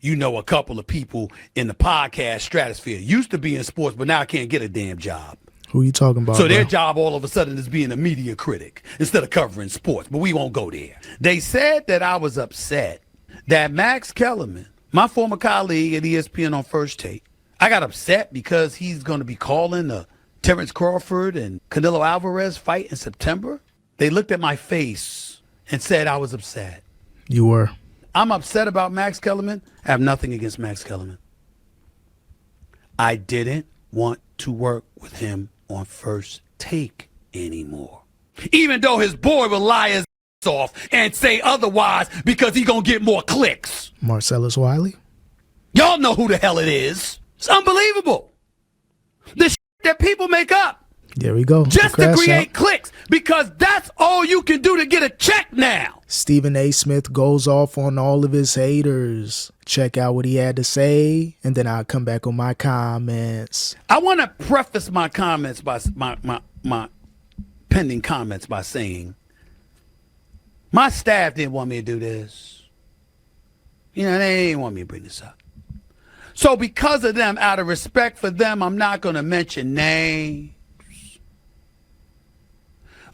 you know a couple of people in the podcast stratosphere. Used to be in sports, but now I can't get a damn job. Who you talking about? So their bro? job all of a sudden is being a media critic instead of covering sports. But we won't go there. They said that I was upset that Max Kellerman, my former colleague at ESPN on First Take, I got upset because he's going to be calling the Terrence Crawford and Canelo Alvarez fight in September. They looked at my face and said I was upset. You were. I'm upset about Max Kellerman. I have nothing against Max Kellerman. I didn't want to work with him on First Take anymore. Even though his boy will lie his ass off and say otherwise because he gonna get more clicks. Marcellus Wiley? Y'all know who the hell it is. It's unbelievable. The shit that people make up. There we go. Just to create clicks, because that's all you can do to get a check now. Stephen A. Smith goes off on all of his haters. Check out what he had to say, and then I'll come back with my comments. I want to preface my comments by my pending comments by saying my staff didn't want me to do this. You know, they didn't want me to bring this up. So because of them, out of respect for them, I'm not going to mention names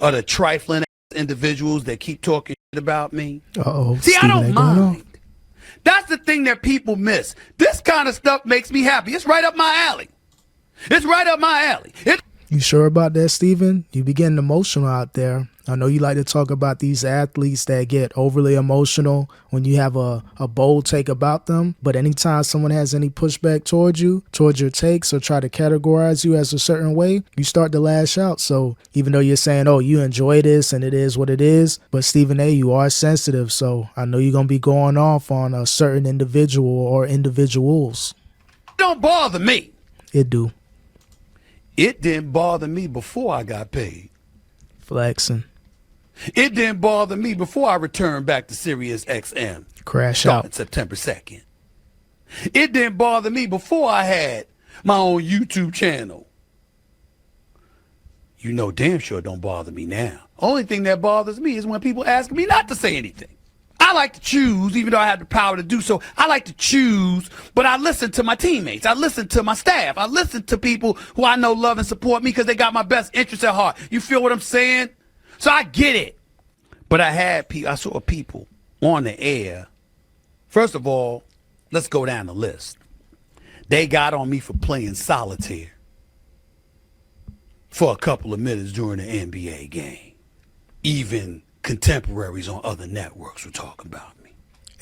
or the trifling individuals that keep talking shit about me. Uh-oh. See, Stephen I don't A. going on. mind. That's the thing that people miss. This kind of stuff makes me happy. It's right up my alley. It's right up my alley. You sure about that, Stephen? You be getting emotional out there. I know you like to talk about these athletes that get overly emotional when you have a bold take about them. But anytime someone has any pushback towards you, towards your takes, or try to categorize you as a certain way, you start to lash out. So even though you're saying, oh, you enjoy this and it is what it is, but Stephen A., you are sensitive. So I know you're going to be going off on a certain individual or individuals. Don't bother me. It do. It didn't bother me before I got paid. Flexing. It didn't bother me before I returned back to Sirius XM. Crash starting out. September 2nd. It didn't bother me before I had my own YouTube channel. You know damn sure it don't bother me now. Only thing that bothers me is when people ask me not to say anything. I like to choose, even though I have the power to do so. I like to choose, but I listen to my teammates. I listen to my staff. I listen to people who I know love and support me because they got my best interests at heart. You feel what I'm saying? So I get it. But I saw people on the air. First of all, let's go down the list. They got on me for playing solitaire for a couple of minutes during the NBA game. Even contemporaries on other networks were talking about me.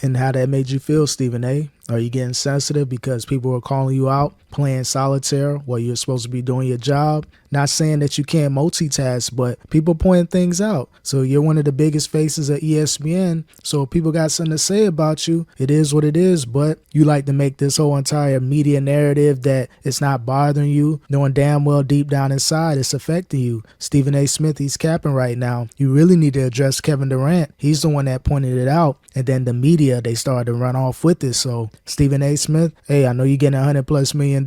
And how that made you feel, Stephen A? Are you getting sensitive because people are calling you out playing solitaire while you're supposed to be doing your job? Not saying that you can't multitask, but people pointing things out. So you're one of the biggest faces at ESPN. So if people got something to say about you, it is what it is. But you like to make this whole entire media narrative that it's not bothering you, knowing damn well deep down inside it's affecting you. Stephen A. Smith, he's capping right now. You really need to address Kevin Durant. He's the one that pointed it out. And then the media, they started to run off with it. So Stephen A. Smith, hey, I know you're getting $100+ million,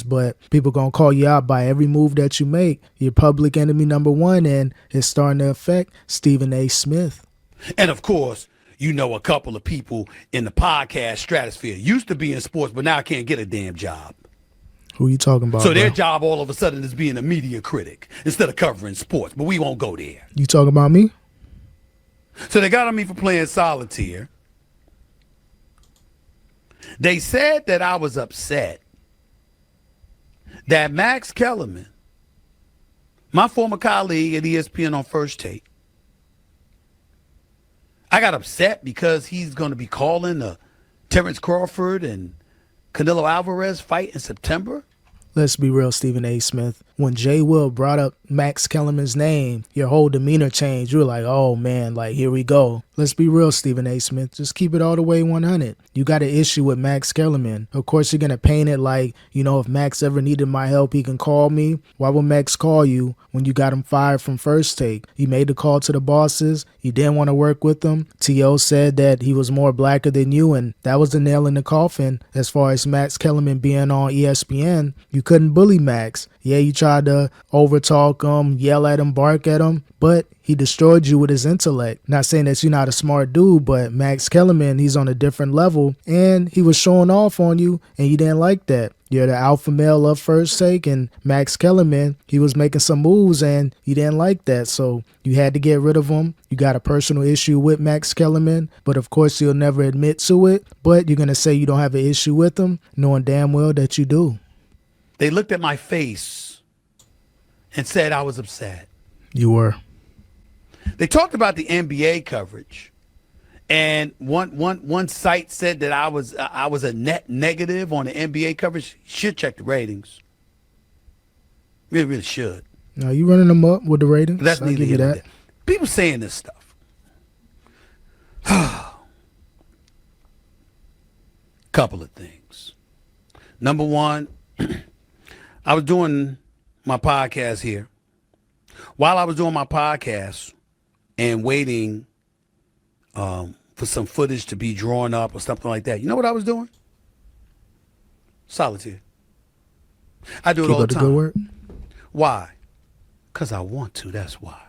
but people gonna call you out by every move that you make. You're public enemy number one, and it's starting to affect Stephen A. Smith. And of course, you know a couple of people in the podcast stratosphere. Used to be in sports, but now I can't get a damn job. Who you talking about? So their bro? job all of a sudden is being a media critic instead of covering sports. But we won't go there. You talking about me? So they got on me for playing solitaire. They said that I was upset that Max Kellerman, my former colleague at ESPN on First Take, I got upset because he's going to be calling the Terrence Crawford and Canelo Alvarez fight in September. Let's be real, Stephen A. Smith. When Jay Will brought up Max Kellerman's name, your whole demeanor changed. You were like, oh, man, like, here we go. Let's be real, Stephen A. Smith. Just keep it all the way 100. You got an issue with Max Kellerman. Of course, you're going to paint it like, you know, if Max ever needed my help, he can call me. Why would Max call you when you got him fired from First Take? You made the call to the bosses. You didn't want to work with them. T.O. said that he was more blacker than you, and that was the nail in the coffin as far as Max Kellerman being on ESPN. You couldn't bully Max. Yeah, you tried tried to overtalk him, yell at him, bark at him, but he destroyed you with his intellect. Not saying that you're not a smart dude, but Max Kellerman, he's on a different level, and he was showing off on you, and you didn't like that. You're the alpha male of First Take, and Max Kellerman, he was making some moves, and you didn't like that, so you had to get rid of him. You got a personal issue with Max Kellerman, but of course you'll never admit to it, but you're going to say you don't have an issue with him, knowing damn well that you do. They looked at my face and said I was upset. You were. They talked about the NBA coverage, and one site said that I was a net negative on the NBA coverage. Should check the ratings. Really should. No, you running them up with the ratings. That's I'll neither give you here nor that. there. People saying this stuff. Couple of things. Number one, I was doing my podcast here. While I was doing my podcast and waiting for some footage to be drawn up or something like that, you know what I was doing? Solitaire. I do it all the time. Good work. Why? Because I want to. That's why.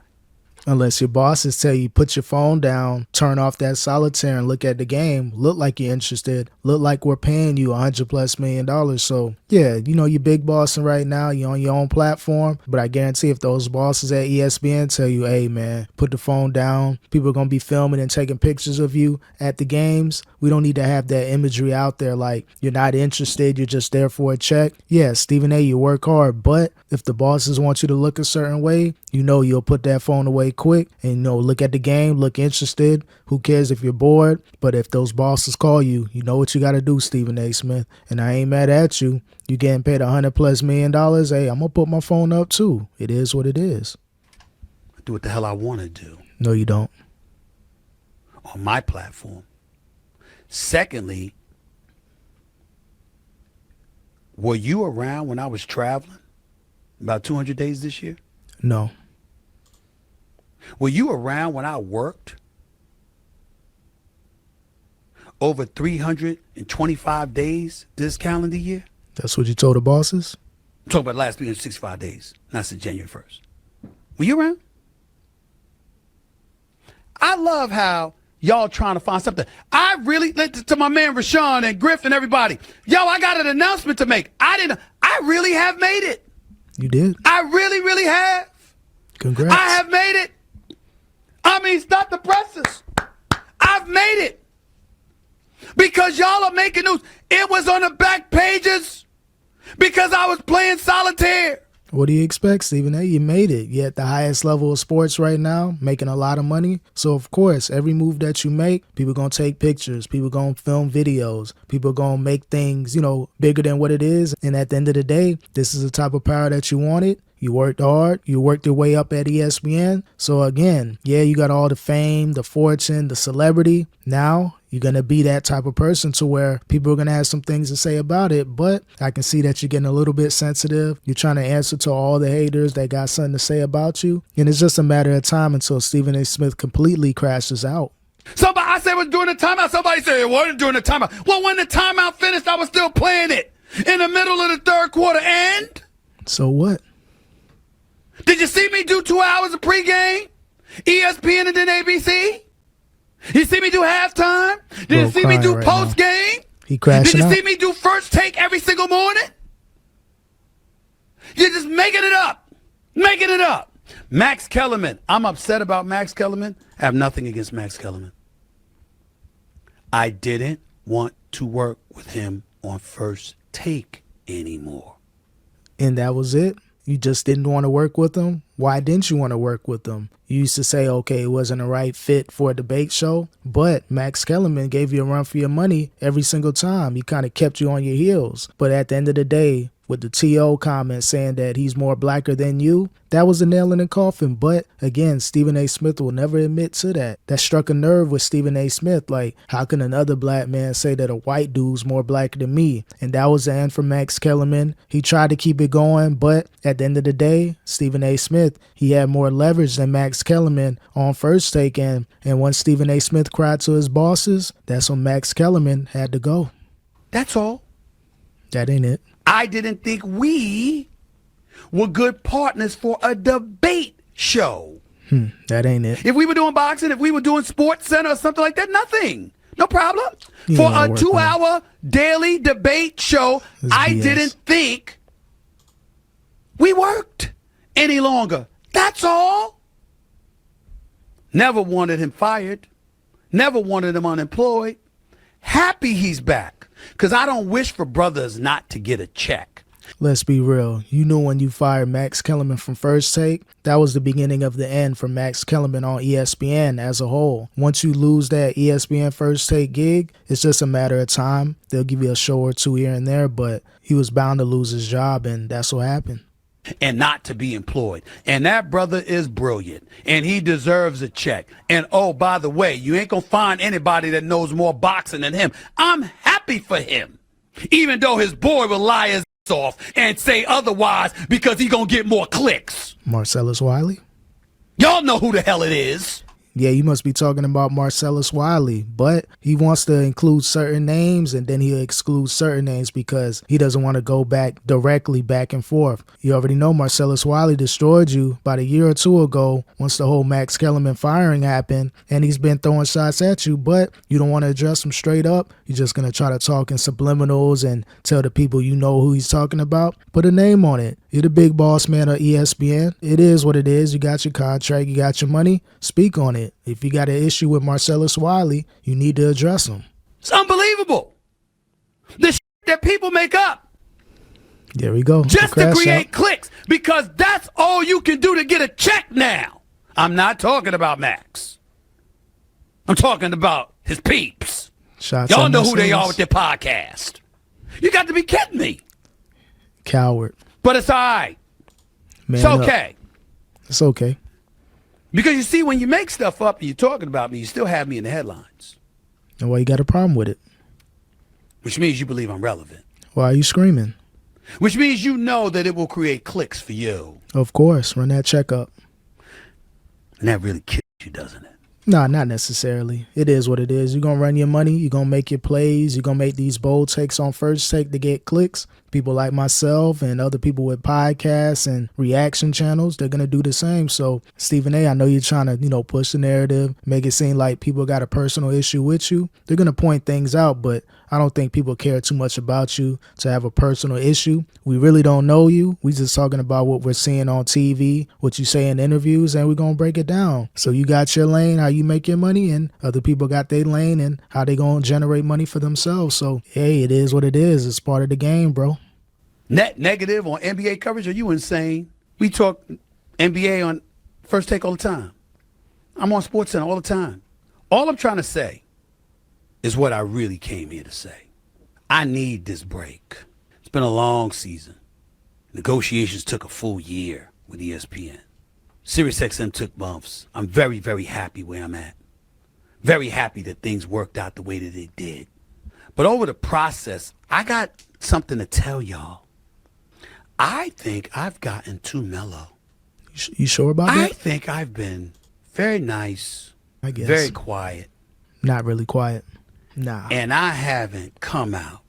Unless your bosses tell you put your phone down, turn off that solitaire and look at the game, look like you're interested, look like we're paying you $100+ million. So yeah, you know, you're big bossing right now, you're on your own platform, but I guarantee if those bosses at ESPN tell you, hey man, put the phone down, people are going to be filming and taking pictures of you at the games. We don't need to have that imagery out there like you're not interested, you're just there for a check. Yeah, Stephen A, you work hard, but if the bosses want you to look a certain way, you know you'll put that phone away quick and, you know, look at the game, look interested. Who cares if you're bored? But if those bosses call you, you know what you got to do, Stephen A. Smith. And I ain't mad at you. You getting paid $100+ million. Hey, I'm going to put my phone up too. It is what it is. I do what the hell I want to do. No, you don't. On my platform. Secondly, were you around when I was traveling about 200 days this year? No. Were you around when I worked over 325 days this calendar year? That's what you told the bosses? I'm talking about the last 365 days, not since January 1st. Were you around? I love how y'all trying to find something. I really, to my man Rashawn and Griff and everybody, yo, I got an announcement to make. I really have made it. You did? I really, really have. Congrats. I have made it. I mean, stop the presses. I've made it. Because y'all are making news. It was on the back pages because I was playing solitaire. What do you expect, Stephen A? You made it. You're at the highest level of sports right now, making a lot of money. So, of course, every move that you make, people going to take pictures. People going to film videos. People going to make things, you know, bigger than what it is. And at the end of the day, this is the type of power that you wanted. You worked hard. You worked your way up at ESPN. So, again, yeah, you got all the fame, the fortune, the celebrity. Now, you're going to be that type of person to where people are going to have some things to say about it. But I can see that you're getting a little bit sensitive. You're trying to answer to all the haters that got something to say about you. And it's just a matter of time until Stephen A. Smith completely crashes out. Somebody, I said it was during the timeout. Somebody said it wasn't during the timeout. Well, when the timeout finished, I was still playing it in the middle of the third quarter. And? So what? Did you see me do 2 hours of pregame? ESPN and then ABC? You see me do halftime? Did you see me do post game? He crashing Did you out. see me do first take every single morning? You're just making it up. Making it up. Max Kellerman. I'm upset about Max Kellerman. I have nothing against Max Kellerman. I didn't want to work with him on first take anymore. And that was it? You just didn't want to work with him? Why didn't you want to work with him? You used to say, okay, it wasn't a right fit for a debate show, but Max Kellerman gave you a run for your money every single time. He kind of kept you on your heels. But at the end of the day, with the T.O. comment saying that he's more blacker than you, that was a nail in the coffin. But again, Stephen A. Smith will never admit to that. That struck a nerve with Stephen A. Smith. Like, how can another black man say that a white dude's more black than me? And that was the end for Max Kellerman. He tried to keep it going, but at the end of the day, Stephen A. Smith, he had more leverage than Max Kellerman on first take. And once Stephen A. Smith cried to his bosses, that's when Max Kellerman had to go. That's all. That ain't it. I didn't think we were good partners for a debate show. That ain't it. If we were doing boxing, if we were doing Sports Center or something like that, nothing. No problem. You For ain't a gotta work 2-hour daily debate show, It's I BS. didn't think we worked any longer. That's all. Never wanted him fired. Never wanted him unemployed. Happy he's back. Because I don't wish for brothers not to get a check. Let's be real. You knew when you fired Max Kellerman from First Take, that was the beginning of the end for Max Kellerman on ESPN as a whole. Once you lose that ESPN First Take gig, it's just a matter of time. They'll give you a show or two here and there, but he was bound to lose his job, and that's what happened. And not to be employed. And that brother is brilliant. And he deserves a check. And oh, by the way, you ain't gonna find anybody that knows more boxing than him. I'm happy for him. Even though his boy will lie his ass off and say otherwise because he gonna get more clicks. Marcellus Wiley? Y'all know who the hell it is. Yeah, you must be talking about Marcellus Wiley, but he wants to include certain names and then he'll exclude certain names because he doesn't want to go back directly back and forth. You already know Marcellus Wiley destroyed you about a year or two ago once the whole Max Kellerman firing happened, and he's been throwing shots at you, but you don't want to address him straight up. You're just going to try to talk in subliminals and tell the people you know who he's talking about. Put a name on it. You're the big boss man of ESPN. It is what it is. You got your contract. You got your money. Speak on it. If you got an issue with Marcellus Wiley, you need to address him. It's unbelievable. The shit that people make up There we go. just The to crash create out. clicks because that's all you can do to get a check now. I'm not talking about Max. I'm talking about his peeps. Shots Y'all at know who they are Marcellus. with their podcast. You got to be kidding me. Coward. But it's all right. Man It's up. okay. It's okay. Because you see, when you make stuff up and you're talking about me, you still have me in the headlines, And why you got a problem with it? which means you believe I'm relevant, Why are you screaming? which means you know that it will create clicks for you. Of course, run that checkup. And that really kills you, doesn't it? Nah, not necessarily. It is what it is. You're going to run your money. You're going to make your plays. You're going to make these bold takes on First Take to get clicks. People like myself and other people with podcasts and reaction channels, they're going to do the same. So, Stephen A., I know you're trying to, push the narrative, make it seem like people got a personal issue with you. They're going to point things out, but I don't think people care too much about you to have a personal issue. We really don't know you. We just talking about what we're seeing on TV, what you say in interviews, and we're going to break it down. So you got your lane, how you make your money, and other people got their lane and how they going to generate money for themselves. So, hey, it is what it is. It's part of the game, bro. Net negative on NBA coverage? Are you insane? We talk NBA on First Take all the time. I'm on SportsCenter all the time. All I'm trying to say is what I really came here to say. I need this break. It's been a long season. Negotiations took a full year with ESPN. SiriusXM took months. I'm very, very happy where I'm at. Very happy that things worked out the way that they did. But over the process, I got something to tell y'all. I think I've gotten too mellow. You sure about I that? think I've been very nice, I guess. very quiet, Not really quiet. Nah. and I haven't come out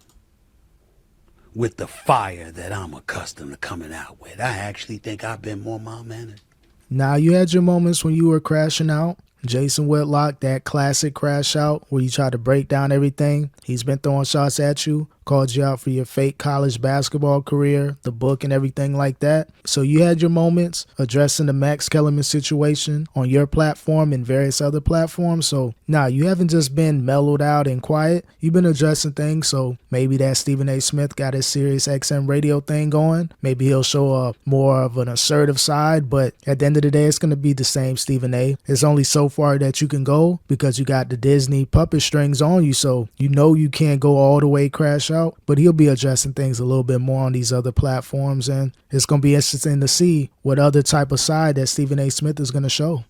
with the fire that I'm accustomed to coming out with. I actually think I've been more mild-mannered. Now, you had your moments when you were crashing out. Jason Whitlock, that classic crash out where you tried to break down everything. He's been throwing shots at you, called you out for your fake college basketball career, the book and everything like that. So you had your moments addressing the Max Kellerman situation on your platform and various other platforms. So now you haven't just been mellowed out and quiet. You've been addressing things. So maybe that Stephen A. Smith got his Sirius XM radio thing going. Maybe he'll show a more of an assertive side. But at the end of the day, it's going to be the same Stephen A. It's only so far that you can go because you got the Disney puppet strings on you. So you know you can't go all the way crash out, but he'll be addressing things a little bit more on these other platforms, and it's going to be interesting to see what other type of side that Stephen A. Smith is going to show.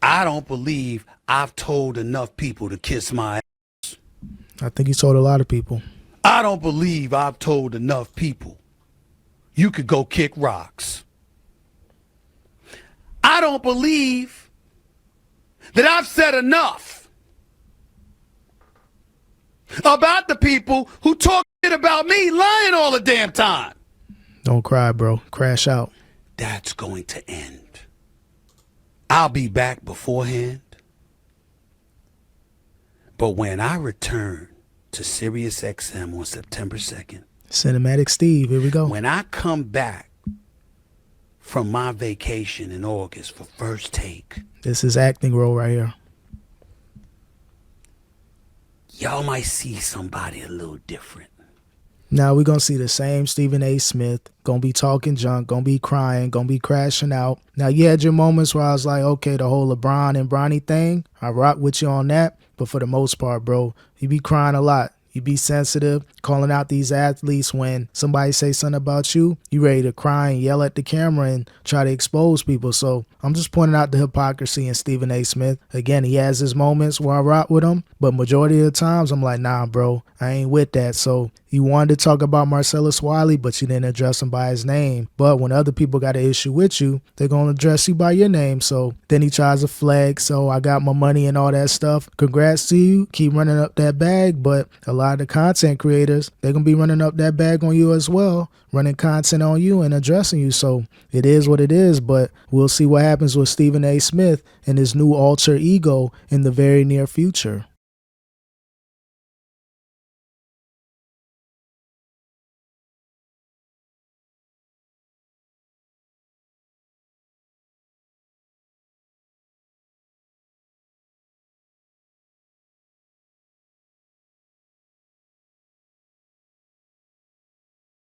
I don't believe I've told enough people to kiss my ass. I think he told a lot of people. I don't believe I've told enough people you could go kick rocks. I don't believe that I've said enough about the people who talk shit about me lying all the damn time. Don't cry, bro. Crash out. That's going to end. I'll be back beforehand. But when I return to Sirius XM on September 2nd, Cinematic Steve, here we go. when I come back from my vacation in August for First Take, This is acting role right here. y'all might see somebody a little different. Now we're going to see the same Stephen A. Smith. Going to be talking junk, going to be crying, going to be crashing out. Now you had your moments where I was like, okay, the whole LeBron and Bronny thing, I rock with you on that. But for the most part, bro, you be crying a lot. You be sensitive, calling out these athletes when somebody say something about you, you ready to cry and yell at the camera and try to expose people. So I'm just pointing out the hypocrisy in Stephen A. Smith. Again, he has his moments where I rock with him, but majority of the times I'm like, nah, bro, I ain't with that. So you wanted to talk about Marcellus Wiley, but you didn't address him by his name. But when other people got an issue with you, they're going to address you by your name. So then he tries to flag, so I got my money and all that stuff. Congrats to you. Keep running up that bag. But a lot of the content creators, they're going to be running up that bag on you as well, running content on you and addressing you. So it is what it is, but we'll see what happens with Stephen A. Smith and his new alter ego in the very near future.